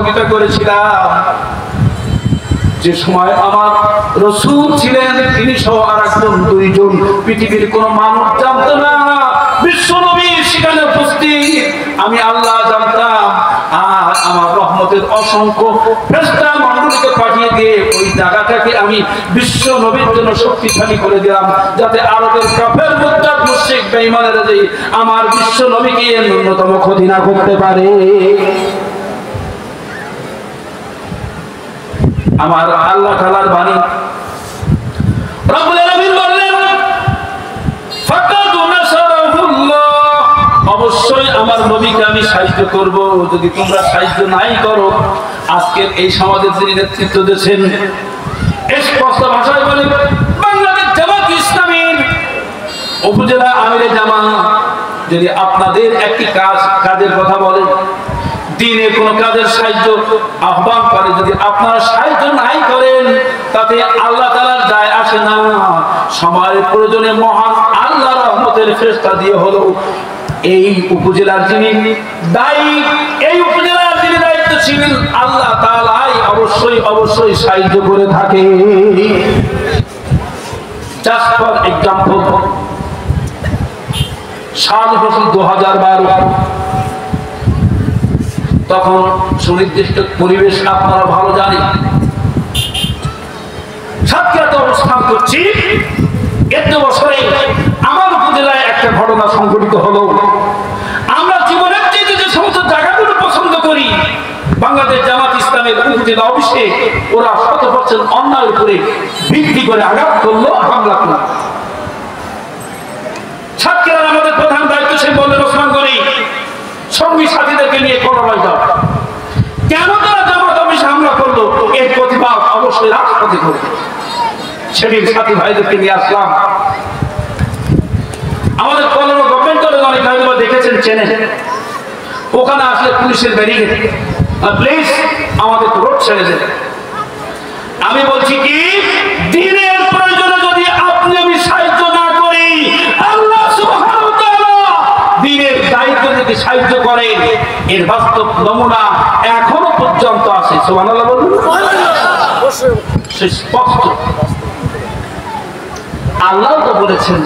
সহযোগিতা করেছিলাম। যে সময় আমার রাসূল ছিলেন তিনি সহ আরেকজন দুইজন, পৃথিবীর কোন মানুষ জানতো না বিশ্ব নবী সেখানে উপস্থিত, আমি আল্লাহ জানতাম। আর আমার রহমতের অসংখ্য ফেরেশতা মণ্ডলীকে পাঠিয়ে দিয়ে ওই জায়গাটাকে আমি বিশ্ব নবীর জন্য শক্তিশালী করে দিলাম, যাতে আরবের কাফের মুরতাদ মুশরিক বেঈমানেরা যে আমার বিশ্ব নবীকে ন্যূনতম ক্ষতি না করতে পারে। আমার আল্লাহ তাআলার বাণী, রব্বুল আলামিন বললেন ফাকাদ নাসারাহুল্লাহ, অবশ্যই আমার নবীকে আমি সাহায্য করব। যদি তোমরা সাহায্য নাই করো, আজকের এই সমাজের যিনি নেতৃত্ব দিয়েছেন স্পষ্ট ভাষায় বলে বাংলাদেশ জামাত ইসলামীর উপজেলা আমিরে জামাত যদি আপনাদের একটি কাজের কথা বলেন, দিনে কোন কাজের সাহায্য আহ্বান করে, যদি আপনারা সাহায্য নাই করেন তাতে আল্লাহ তাআলার যায় আসে না। সময়ের প্রয়োজনে মহান আল্লাহর রহমতের ফেরেশতা দিয়ে হলো এই উপজেলার যিনি দায়ী, এই উপজেলার যিনি দায়িত্বশীল আল্লাহ তাআলাই অবশ্যই সাহায্য করে থাকে। জাস্ট ফর এক্সাম্পল, সাল হচ্ছে 2012, তখন সুনির্দিষ্ট পরিবেশ আপনারা ভালো জানেন। সাতক্ষীরাতে অবস্থান করছি, এত বছরে আমার উপজেলায় একটা ঘটনা সংঘটিত হলো। আমরা জীবনের যে সমস্ত জায়গাগুলো পছন্দ করি, বাংলাদেশ জামাত ইসলামের উপজেলা অফিসে ওরা 100% অন্যায়ের উপরে ভিত্তি করে আঘাত করলো, হামলা করলো। সাতক্ষীরার আমাদের প্রধান দায়িত্ব সে বললেন ওসমান গনি সঙ্গী সাথীদেরকে নিয়ে করবাই যাও। কেন তারা জামাত অফিসে হামলা করলো, এর প্রতিবাদ অবশ্যই রাজপথে করবে। সেদিন সাথী ভাইদেরকে নিয়ে আসলাম। আমাদের কলম গভর্নমেন্ট কলেজ অনেক হয়তো দেখেছেন, চেনেন, ওখানে আসলে পুলিশের ব্যারিকেড, প্লিজ আমাদের রোড ছেড়ে দেন। আমি বলছি কি, দিনের প্রয়োজনে যদি আপনি আমি সাহায্য না করি, আল্লাহ সুবহানাহু ওয়া তাআলা দিনের দায়িত্ব যদি সাহায্য করেন, এর বাস্তব নমুনা এখনো পর্যন্ত আছে। সুবহানাল্লাহ বলুন। স্পষ্ট আল্লাহ তো বলেছেন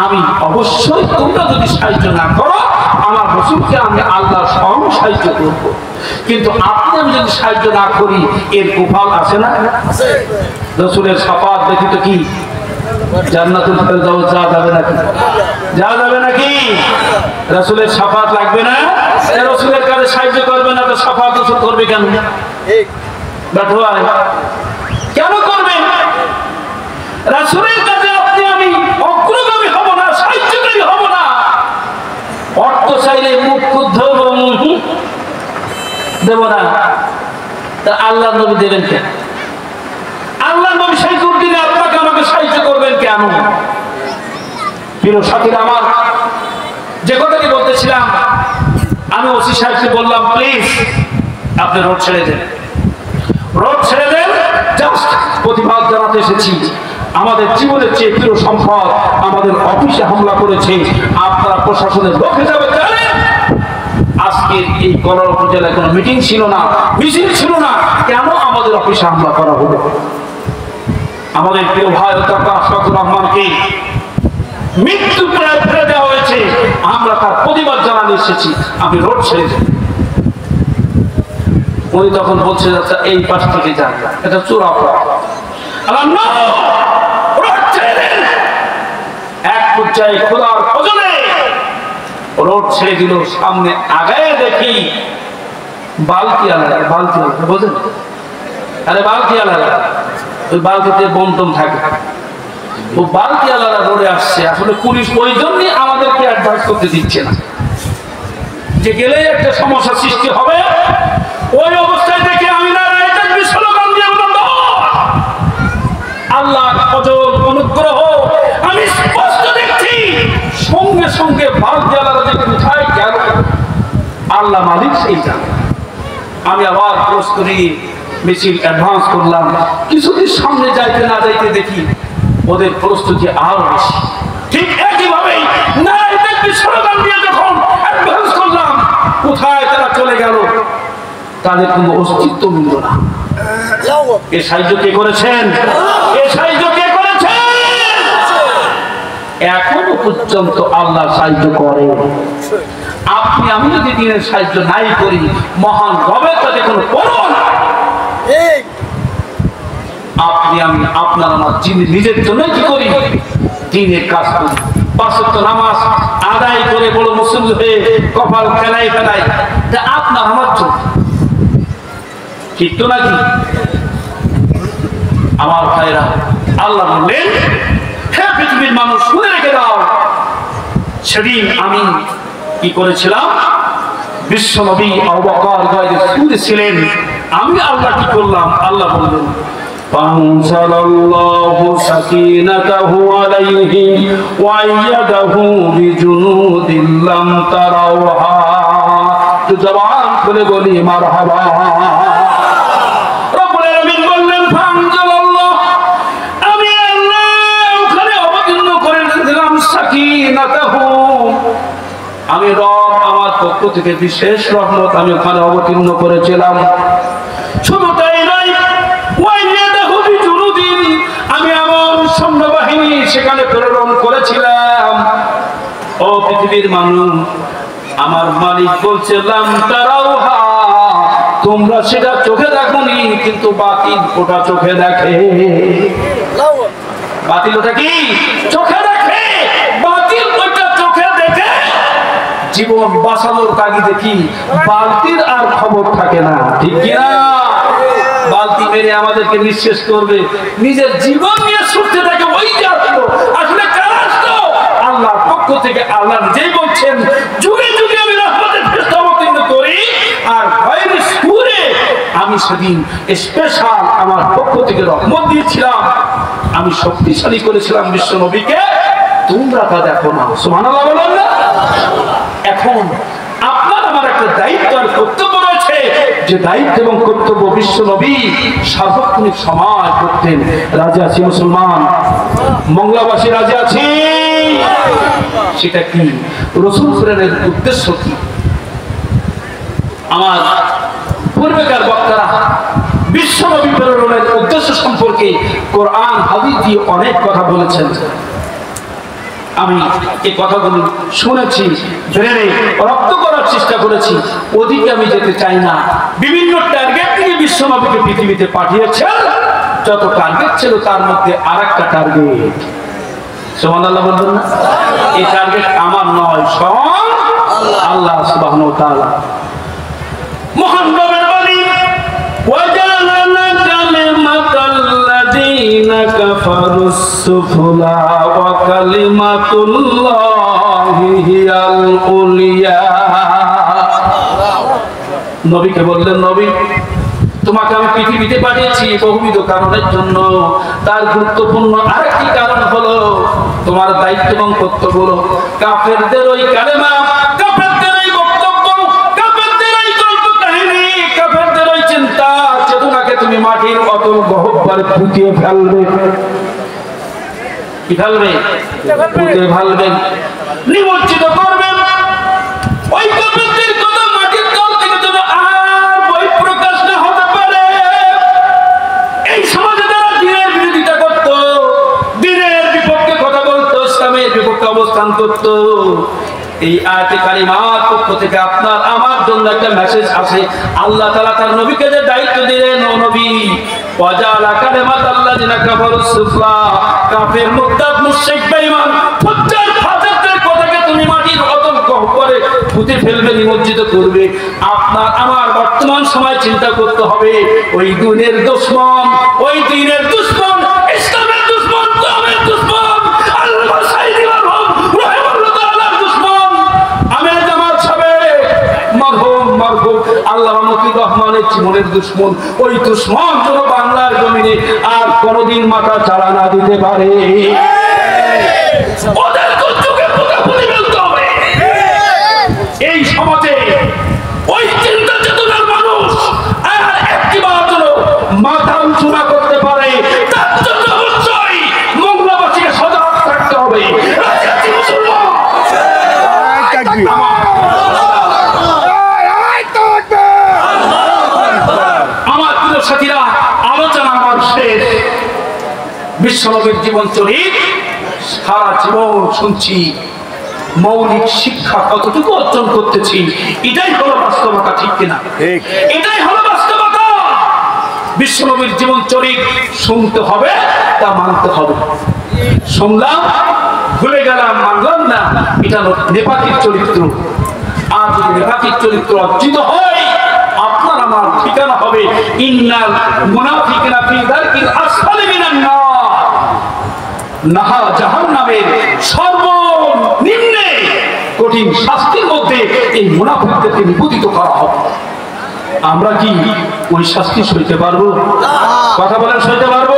আমি অবশ্যই, তোমরা যদি সাহায্য না করো আমার রাসূলকে আমি আল্লাহ স্বয়ং সাহায্য করব। কিন্তু আপনি আমি যদি সাহায্য না করি, এর কুফল আছে না? রাসূলের শাফাত ব্যতীত কি জান্নাতুল ফেরদাউস যাওয়া যাবে নাকি? যাওয়া যাবে নাকি? রাসূলের শাফাত লাগবে না? রাসূলের কাছে সাহায্য করবে না তো শাফাত রাসূল করবে কেন? ঠিক বাটওয়াই কেন করবে? রাসূলের কাছে আপনি আমি অগ্রগামী হব না, সাহায্যকারী হব না। অর্থ চাইলে মুখ ক্ষুদ্ধ দেব না, তা আল্লাহ নবী দেবেন কেন? আল্লাহ নবী সেই দুর্দিনে আপনাকে আমাকে সাহায্য করবেন কেন? প্রিয় সাথীরা আমার, যে কথাটি বলতেছিলাম, আমি ওসি সাহেবকে বললাম প্লিজ আপনি রোড ছেড়ে দেন, রোড ছেড়ে দেন। জাস্ট প্রতিবাদ জানাতে এসেছি। আমাদের জীবনের চেয়ে প্রিয় সম্পদ আমাদের অফিসে হামলা করেছে। আপনারা প্রশাসনের লোক হিসাবে জানেন আজকে এই কলার উপজেলায় কোনো মিটিং ছিল না, মিছিল ছিল না, কেন আমাদের অফিসে হামলা করা হলো? আমাদের প্রিয় ভাই আশরাফুর রহমানকে মৃত্যু প্রায় ফেলে দেওয়া হয়েছে, আমরা তার প্রতিবাদ জানাতে এসেছি, আপনি রোড ছেড়ে দেন। উনি তখন বলছে আচ্ছা এই পাশ থেকে যান, এটা চোরা অপরাধ। এক পর্যায়ে খোদার ফজলে রোড ছেড়ে দিল। সামনে আগায় দেখি বালতি আলাদা, বালতি আলাদা বোঝেন? আরে বালতি আলাদা, ওই বালতিতে বন্টন থাকে, ও বালতি আলাদা রোডে আসছে। আসলে পুলিশ ওই জন্যই আমাদেরকে অ্যাডভাইস করতে দিচ্ছে না, যে গেলে একটা সমস্যা সৃষ্টি হবে। ওই অবস্থায় দেখে আমি না স্লোগান দিয়ে আল্লাহ অনুগ্রহ, আমি স্পষ্ট দেখছি সঙ্গে সঙ্গে বালতি আলাদা যে কোথায় গেল আল্লাহ মালিক সেই জানে। আমি আবার প্রস্তুতি মিছিল অ্যাডভান্স করলাম। কিছুদিন সামনে যাইতে না যাইতে দেখি ওদের প্রস্তুতি আরো বেশি। ঠিক একইভাবেই স্লোগান দিয়ে যখন অ্যাডভান্স করলাম, কোথায় তারা চলে গেল তা তাদের কোনো অস্তিত্ব মিলল না। এ সাহায্য কে করেছেন? এ সাহায্য কে করেছেন? এখনো পর্যন্ত আল্লাহ সাহায্য করে। আপনি আমি যদি দিনের সাহায্য নাই করি, মহান রবের কাছে কোনো করুন। আপনি আমি আপনার আমার নিজের জন্য কি করি? দিনের কাজ করি, 5 ওয়াক্ত নামাজ আদায় করে বড় মুসলিম হয়ে কপাল ফেলাই ফেলাই, আপনার আমার জন্য, ঠিক তো নাকি? আমার ভাইরা, আল্লাহ বললেন, হে পৃথিবীর মানুষ শুনে রেখে দাও, সেদিন আমি কি করেছিলাম? বিশ্ব নবী আবু বকর গায়ে শুনেছিলেন, আমি আল্লাহ কি করলাম? আল্লাহ বললেন, ফানসালাল্লাহু সাকিনাতাহু আলাইহি ওয়া আইয়াদাহু বিজুনুদিন লাম তারাওহা। তো জবান খুলে বলি মারহাবা। রব্বুল আলামিন বললেন, ফানসালাল্লাহ, আমি আল্লাহ ওখানে অবতীর্ণ করে দিলাম সাকিনাতাহু, আমি রব আমার পক্ষ থেকে বিশেষ রহমত আমি ওখানে অবতীর্ণ করেছিলাম। শুধু তাই নয়, আমি আমার সৈন্যবাহিনী সেখানে প্রেরণ করেছিলাম। ও পৃথিবীর মানুষ, আমার মালিক বলছিলাম, তারাওহা, তোমরা সেটা চোখে দেখোনি, কিন্তু বাতিল ওটা চোখে দেখে। বাতিল ওটা কি? চোখে দেখে। বাতিল ওটা চোখে দেখে জীবন বাঁচানোর তাগিদে কি বালতির আর খবর থাকে না, ঠিক কিনা? বালতি মেরে আমাদেরকে নিঃশেষ করবে, নিজের জীবন নিয়ে ছুটতে থাকে। ওই যে আসলে কারা আসলো? আল্লাহর পক্ষ থেকে। আল্লাহ নিজেই বলছেন, যুগে যুগে আমি রহমতের ফেরেশতা অবতীর্ণ করি, আর ভয়ের সুরে আমি সেদিন স্পেশাল আমার পক্ষ থেকে রহমত দিয়েছিলাম, আমি শক্তিশালী করেছিলাম বিশ্ব নবীকে। তোমরা তা দেখো না। সুবহানাল্লাহ বলেন না? এখন আপনার আমার একটা দায়িত্ব আর কর্তব্য রয়েছে, যে দায়িত্ব এবং কর্তব্য বিশ্ব নবী সার্বক্ষণিক সময় করতেন। রাজা আছি মুসলমান, মংলাবাসী রাজা আছি, সেটা কি? রাসূল প্রেরণের উদ্দেশ্য কি? আমার পূর্বেকার বক্তারা বিশ্ব নবী প্রেরণের উদ্দেশ্য সম্পর্কে কোরআন হাদিস দিয়ে অনেক কথা বলেছেন। আমি এই কথাগুলো শুনেছি, জেনে রপ্ত করার চেষ্টা করেছি। ওদিকে আমি যেতে চাই না। বিভিন্ন টার্গেট নিয়ে বিশ্ব নবীকে পৃথিবীতে পাঠিয়েছেন। যত টার্গেট ছিল তার মধ্যে আরেকটা টার্গেট, সুবহানাল্লাহ বলবেন না? এই টার্গেট আমার নয়, স্বয়ং আল্লাহ সুবহানাহু ওয়া তাআলা। মহান রবের বাণী, ওয়াজালানা কালিমাতাল্লাযীনা কাফারুস সুফলা ওয়া কালিমাতুল্লাহি হিয়াল উলিয়া। নবীকে বললেন, নবী, তোমাকে আমি পৃথিবীতে পাঠিয়েছি বহুবিধ কারণের জন্য। তার গুরুত্বপূর্ণ আরেকটি কারণ হলো তোমার দায়িত্ব এবং কর্তব্য হলো কাফেরদের ওই কালেমা, কাফেরদের ওই বক্তব্য, কাফেরদের ওই গল্প কাহিনী, কাফেরদের ওই চিন্তা চেতনাকে তুমি মাটির অতল গহ্বরে পুঁতিয়ে ফেলবে। কি ফেলবে? পুঁতিয়ে ফেলবে, নিমজ্জিত করবে। ওই কাফেরদের কথা মাটির তল থেকে যেন আর বই প্রকাশ না হতে পারে। এই সমাজে যারা দিনের বিরোধিতা করত, দিনের বিপক্ষে কথা বলতো, ইসলামের বিপক্ষে অবস্থান করত, এই আয়াতে কারিমার পক্ষ থেকে আপনার আমার জন্য একটা মেসেজ আছে। আল্লাহ তাআলা তার নবীকে যে দায়িত্ব দিলেন, ও নবী, ওয়াজালা কালিমাতাল্লাযিনা কাফারুস সুফলা, কাফের, মুরতাদ, মুশরিক, বেঈমান, ফুজ্জার, ফাসিকদের কথাকে তুমি মাটির অতল গহ্বরে পুঁতে ফেলবে, নিমজ্জিত করবে। আপনার আমার বর্তমান সময় চিন্তা করতে হবে, ওই দিনের দুশমন, ওই দিনের দুশমন, ইসলামের দুশমন, কোরআনের দুশমন, আল্লাহ সাইয়্যিদুল আলম রাহিমাহুল্লাহ তাআলার দুশমন আমির জামাত সাহেব মারহুম আল্লাহ মতিউর রহমানের জীবনের দুশমন। ওই দুশমন যেন বাংলার জমিনে আর কোনোদিন মাথা চাড়া না দিতে পারে। ওদের চোখে পোকা পুঁতে ফেলতে হবে। এই সমাজে ওই চিন্তা চেতনার মানুষ আর একটিবার যেন মাথা উঁচু না করতে পারে, তার জন্য অবশ্যই মংলাবাসীকে সজাগ থাকতে হবে। মুসলমান বিশ্বনবীর জীবন চরিত সারা জীবন শুনছি, মৌলিক শিক্ষা কতটুকু অর্জন করতেছি, এটাই হলো বাস্তবতা, ঠিক কিনা? এটাই হলো বাস্তবতা। বিশ্বনবীর জীবন চরিত শুনতে হবে, তা মানতে হবে। শুনলাম, ভুলে গেলাম, মানলাম না, এটা নেপাতির চরিত্র। আর যদি নেপাতির চরিত্র অর্জিত হয়, আপনার আমার ঠিকানা হবে ইন্নাল মুনাফিকিনা ফি দারকিল আসফালি মিনান নার, জাহান্নামের সর্বনিম্নে কঠিন শাস্তির মধ্যে এই মুনাফিকদেরকে নিপতিত করা হবে। আমরা কি ওই শাস্তি সইতে পারবো? কথা বলেন, সইতে পারবো?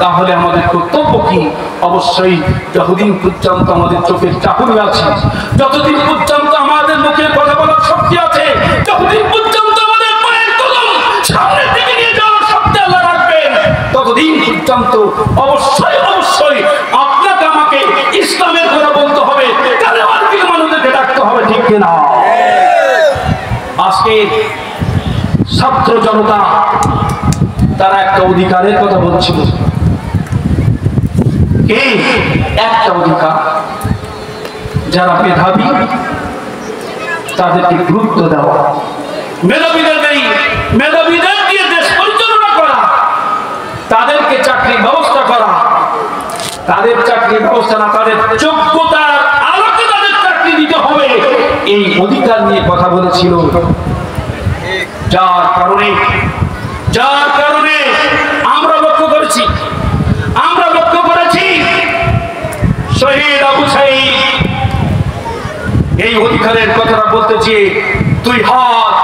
তাহলে আমাদের কর্তব্য কি? অবশ্যই যতদিন পর্যন্ত আমাদের চোখের চাকুরি আছে, যতদিন পর্যন্ত আমাদের মুখের কথা বলার শক্তি আছে, যতদিন পর্যন্ত আমাদের পায়ের কদম সামনের দিকে নিয়ে যাওয়ার শক্তি আল্লাহ রাখবেন, ততদিন পর্যন্ত অবশ্যই অবশ্যই আপনাকে আমাকে ইসলামের কথা বলতে হবে, কালেমার মানুষদেরকে ডাকতে হবে, ঠিক কিনা? আজকে ছাত্র জনতা তারা একটা অধিকারের কথা বলছিল। এই একটা অধিকার, যারা মেধাবী তাদেরকে গুরুত্ব দেওয়া, মেধাবীদের দিয়ে দেশ পরিচালনা করা, তাদেরকে চাকরির ব্যবস্থা করা, তাদের চাকরির ব্যবস্থা না, তাদের যোগ্যতার আলোকে তাদের চাকরি দিতে হবে, এই অধিকার নিয়ে কথা বলেছিল। যার কারণে আমরা লক্ষ্য করেছি শহীদ আবু সাঈদ এই অধিকারের কথাটা বলতে চেয়ে দুই হাত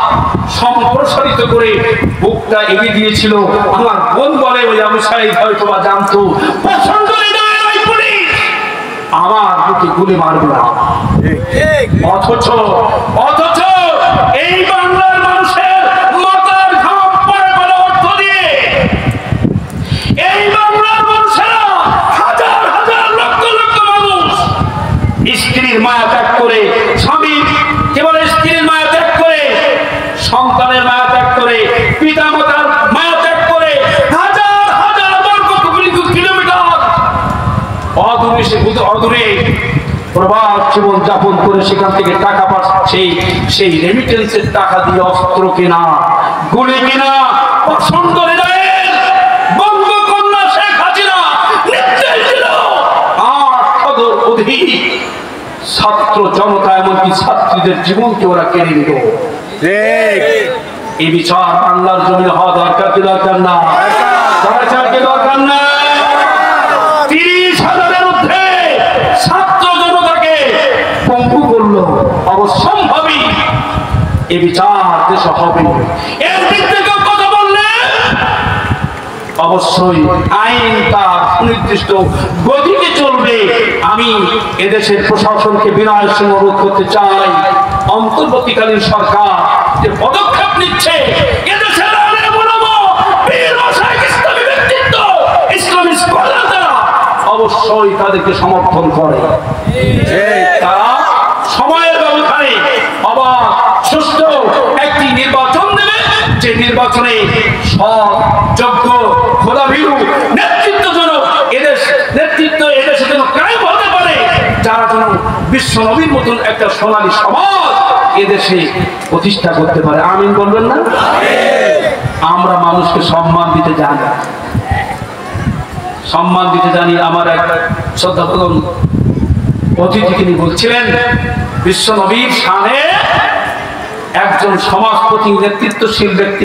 সম্প্রসারিত করে বুকটা এগিয়ে দিয়েছিল। আমার বোন বলে, ওই আবু সাঈদ হয়তো বা জানতো আমার বুকে গুলি মারবে না। অথচ এই বাংলার মানুষের মাথার ঘাম পড়ে বলে অর্থ দিয়ে এই বাংলার মানুষেরা হাজার হাজার লক্ষ লক্ষ মানুষ স্ত্রীর মায়া ত্যাগ করে, স্বামী কেবল স্ত্রীর মায়া ত্যাগ করে, সন্তানের মায়া ত্যাগ করে, পিতা মাতার মায়া ত্যাগ করে হাজার হাজার বর্গ কিলোমিটার অদূরে প্রবাস জীবন যাপন করে সেখান থেকে টাকা পাচ্ছে, সেই রেমিটেন্সের টাকা দিয়ে অস্ত্র কেনা, গুলি কেনা, পছন্দ বঙ্গকন্যা শেখ হাসিনা নির্দেশ দিল। আর সদর অধীন ছাত্র জনতা, এমনকি ছাত্রীদের জীবনকে ওরা কেড়ে নিল। এই বিচার বাংলার জমিনে হওয়া দরকার কি দরকার না? দরকার না। 30,000-এর ঊর্ধ্বে ছাত্র জনতাকে পঙ্গু করলো, অবশ্যম্ভাবী এ বিচার দেশে হবে। এর দিক থেকে কথা বললে অবশ্যই আইন তার সুনির্দিষ্ট গতিতে চলবে। আমি এদেশের প্রশাসনকে বিনয়ের সঙ্গে অনুরোধ করতে চাই, অন্তর্বর্তীকালীন সরকার যে পদক্ষেপ নিচ্ছে, এদেশের ইসলামী স্কলার দ্বারা অবশ্যই তাদেরকে সমর্থন করে। তারা সময়ের ব্যবধানে অবাধ সুষ্ঠু একটি নির্বাচন দেবে, যে নির্বাচনে সৎ, যোগ্য, খোদাভীরু নেতৃত্বজনক এদেশে যেন কায়েম হতে পারে, যারা যেন বিশ্ব নবীর মতন একটা সোনালী সমাজ এদেশে প্রতিষ্ঠা করতে পারে। আমিন বলবেন না? আমরা মানুষকে সম্মান দিতে জানি। আমার এক শ্রদ্ধাপ্রধান অতিথি তিনি বলছিলেন, বিশ্ব নবীর শানে একজন সমাজপতি নেতৃত্বশীল ব্যক্তি